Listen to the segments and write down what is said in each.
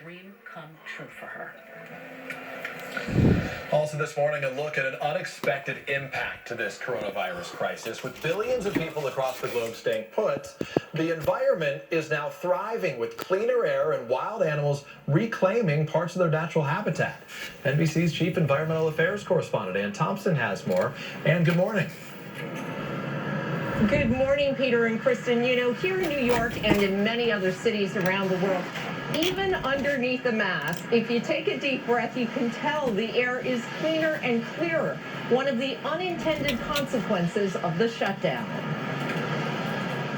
dream come true for her. Also this morning, a look at an unexpected impact to this coronavirus crisis. With billions of people across the globe staying put, the environment is now thriving with cleaner air and wild animals reclaiming parts of their natural habitat. NBC's Chief Environmental Affairs correspondent Ann Thompson has more. Ann, good morning. Good morning, Peter and Kristen. You know, here in New York and in many other cities around the world, even underneath the mask, if you take a deep breath, you can tell the air is cleaner and clearer. One of the unintended consequences of the shutdown.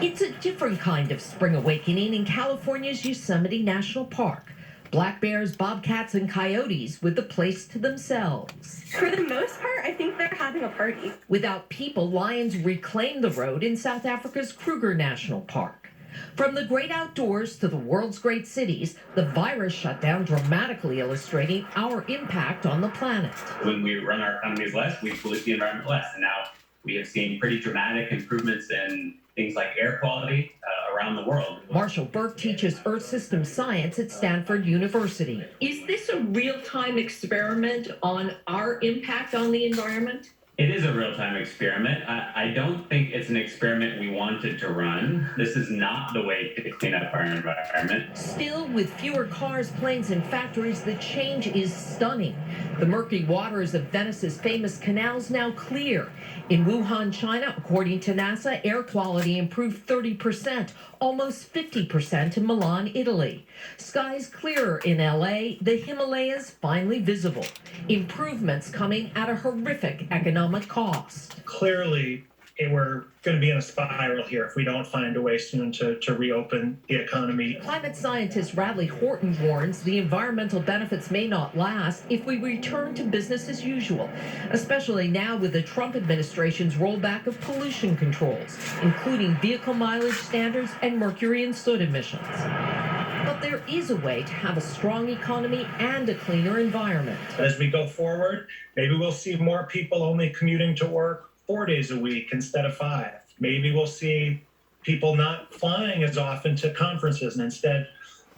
It's a different kind of spring awakening in California's Yosemite National Park. Black bears, bobcats, and coyotes with the place to themselves. For the most part, I think they're having a party. Without people, lions reclaim the road in South Africa's Kruger National Park. From the great outdoors to the world's great cities, the virus shutdown dramatically illustrating our impact on the planet. When we run our economies less, we pollute the environment less. And now we have seen pretty dramatic improvements in things like air quality around the world. Marshall Burke teaches Earth System Science at Stanford University. Is this a real-time experiment on our impact on the environment? It is a real-time experiment. I don't think it's an experiment we wanted to run. This is not the way to clean up our environment. Still, with fewer cars, planes, and factories, the change is stunning. The murky waters of Venice's famous canals now clear. In Wuhan, China, according to NASA, air quality improved 30%, almost 50% in Milan, Italy. Skies clearer in LA, the Himalayas finally visible. Improvements coming at a horrific economic cost. Clearly, we're going to be in a spiral here if we don't find a way soon to reopen the economy. Climate scientist Radley Horton warns the environmental benefits may not last if we return to business as usual, especially now with the Trump administration's rollback of pollution controls, including vehicle mileage standards and mercury and soot emissions. But there is a way to have a strong economy and a cleaner environment. As we go forward, maybe we'll see more people only commuting to work 4 days a week instead of 5. Maybe we'll see people not flying as often to conferences and instead,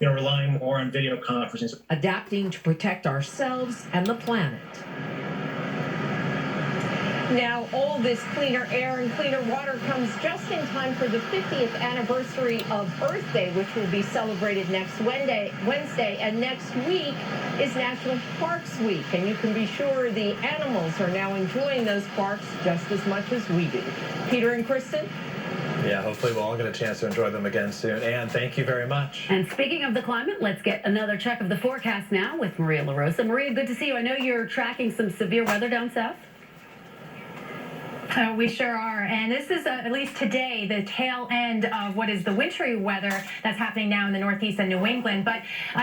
relying more on video conferencing. Adapting to protect ourselves and the planet. Now, all this cleaner air and cleaner water comes just in time for the 50th anniversary of Earth Day, which will be celebrated next Wednesday, and next week is National Parks Week, and you can be sure the animals are now enjoying those parks just as much as we do. Peter and Kristen? Yeah, hopefully we'll all get a chance to enjoy them again soon. Ann, thank you very much. And speaking of the climate, let's get another check of the forecast now with Maria LaRosa. Maria, good to see you. I know you're tracking some severe weather down south. We sure are. And this is, at least today, the tail end of what is the wintry weather that's happening now in the Northeast and New England. But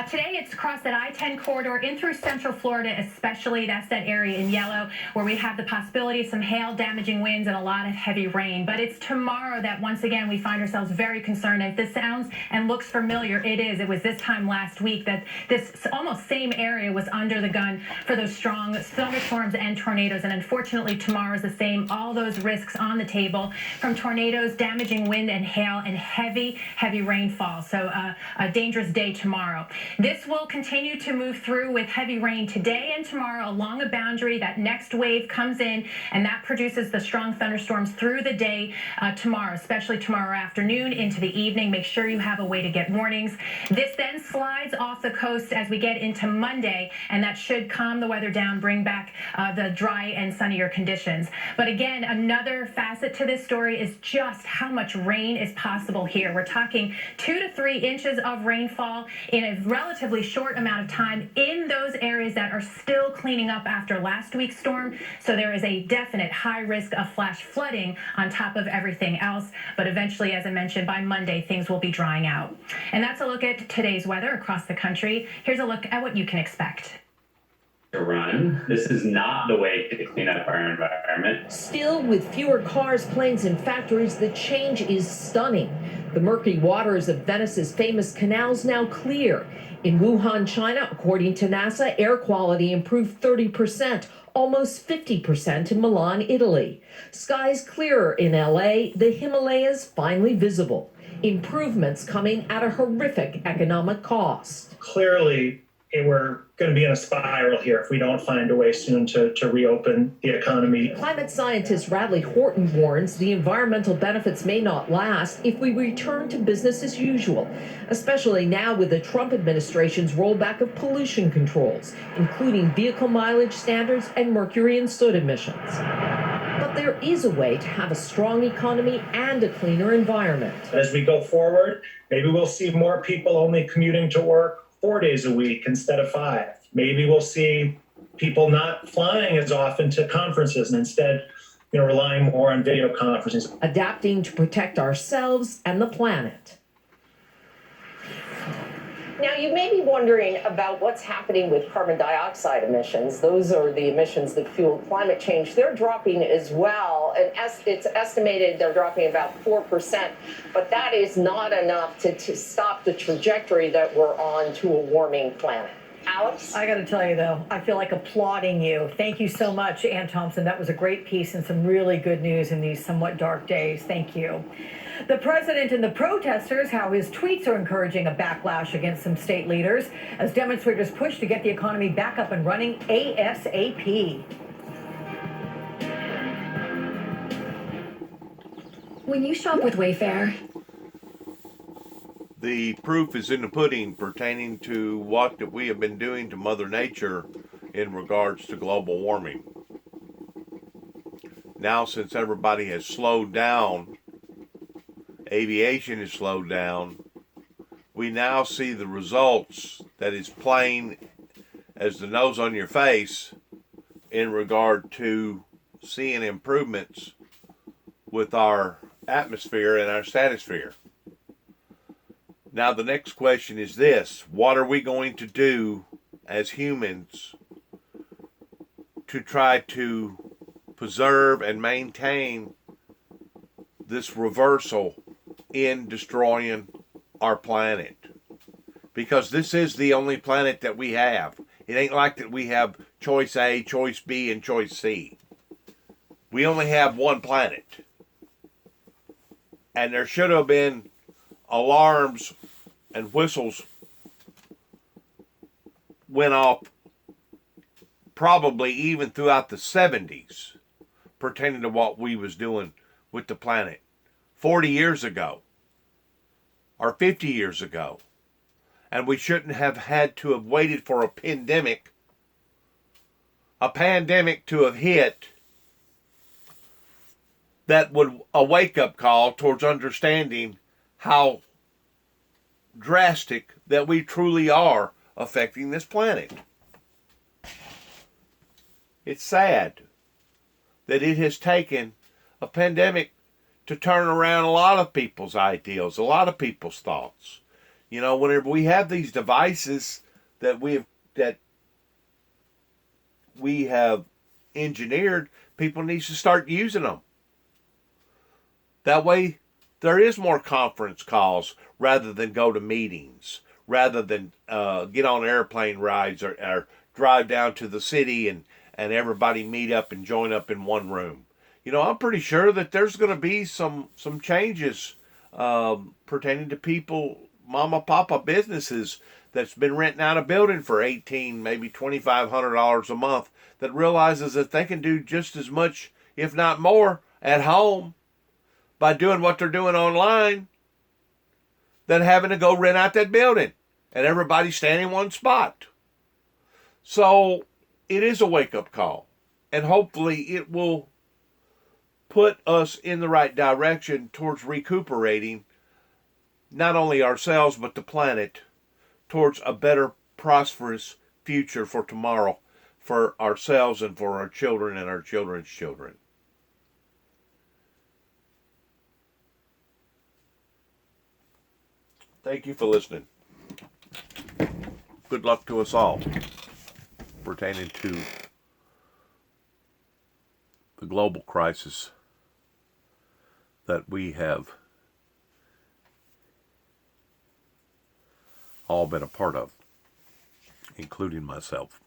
today it's across that I-10 corridor in through central Florida, especially. That's that area in yellow where we have the possibility of some hail, damaging winds, and a lot of heavy rain. But it's tomorrow that once again we find ourselves very concerned. And if this sounds and looks familiar, it is. It was this time last week that this almost same area was under the gun for those strong thunderstorms and tornadoes. And unfortunately, tomorrow is the same. All those risks on the table from tornadoes, damaging wind and hail, and heavy rainfall. So a dangerous day tomorrow. This will continue to move through with heavy rain today and tomorrow along a boundary. That next wave comes in, and that produces the strong thunderstorms through the day tomorrow, especially tomorrow afternoon into the evening. Make sure you have a way to get warnings. This then slides off the coast as we get into Monday, and that should calm the weather down, bring back the dry and sunnier conditions. But again, another facet to this story is just how much rain is possible here. We're talking 2 to 3 inches of rainfall in a relatively short amount of time in those areas that are still cleaning up after last week's storm. So there is a definite high risk of flash flooding on top of everything else. But eventually, as I mentioned, by Monday, things will be drying out. And that's a look at today's weather across the country. Here's a look at what you can expect. To run. This is not the way to clean up our environment. Still, with fewer cars, planes, and factories, the change is stunning. The murky waters of Venice's famous canals now clear. In Wuhan, China, according to NASA, air quality improved 30%, almost 50% in Milan, Italy. Skies clearer in LA, the Himalayas finally visible. improvements coming at a horrific economic cost. Clearly, we're going to be in a spiral here if we don't find a way soon to reopen the economy. Climate scientist Radley Horton warns the environmental benefits may not last if we return to business as usual, especially now with the Trump administration's rollback of pollution controls, including vehicle mileage standards and mercury and soot emissions. But there is a way to have a strong economy and a cleaner environment. As we go forward, maybe we'll see more people only commuting to work 4 days a week instead of 5. Maybe we'll see people not flying as often to conferences and instead, relying more on video conferences. Adapting to protect ourselves and the planet. Now, you may be wondering about what's happening with carbon dioxide emissions. Those are the emissions that fuel climate change. They're dropping as well, and it's estimated they're dropping about 4%, but that is not enough to stop the trajectory that we're on to a warming planet. Alex? I got to tell you, though, I feel like applauding you. Thank you so much, Ann Thompson. That was a great piece and some really good news in these somewhat dark days. Thank you. The president and the protesters, how his tweets are encouraging a backlash against some state leaders as demonstrators push to get the economy back up and running ASAP. When you shop with Wayfair, the proof is in the pudding pertaining to what that we have been doing to Mother Nature in regards to global warming. Now, since everybody has slowed down, aviation has slowed down, we now see the results that is plain as the nose on your face in regard to seeing improvements with our atmosphere and our stratosphere. Now the next question is this: what are we going to do as humans to try to preserve and maintain this reversal in destroying our planet? Because this is the only planet that we have. It ain't like that we have choice A, choice B, and choice C. We only have one planet. And there should have been alarms and whistles went off probably even throughout the 70s pertaining to what we was doing with the planet 40 years ago or 50 years ago. And we shouldn't have had to have waited for a pandemic to have hit that would a wake-up call towards understanding how drastic that we truly are affecting this planet. It's sad that it has taken a pandemic to turn around a lot of people's ideals, a lot of people's thoughts. Whenever we have these devices that we have engineered, people need to start using them. That way, there is more conference calls rather than go to meetings, rather than get on airplane rides or drive down to the city and everybody meet up and join up in one room. I'm pretty sure that there's going to be some changes pertaining to people, mama, papa businesses that's been renting out a building for $1,800, maybe $2,500 a month that realizes that they can do just as much, if not more, at home by doing what they're doing online than having to go rent out that building and everybody stand in one spot. So it is a wake-up call, and hopefully it will put us in the right direction towards recuperating not only ourselves but the planet towards a better, prosperous future for tomorrow for ourselves and for our children and our children's children. Thank you for listening. Good luck to us all pertaining to the global crisis that we have all been a part of, including myself.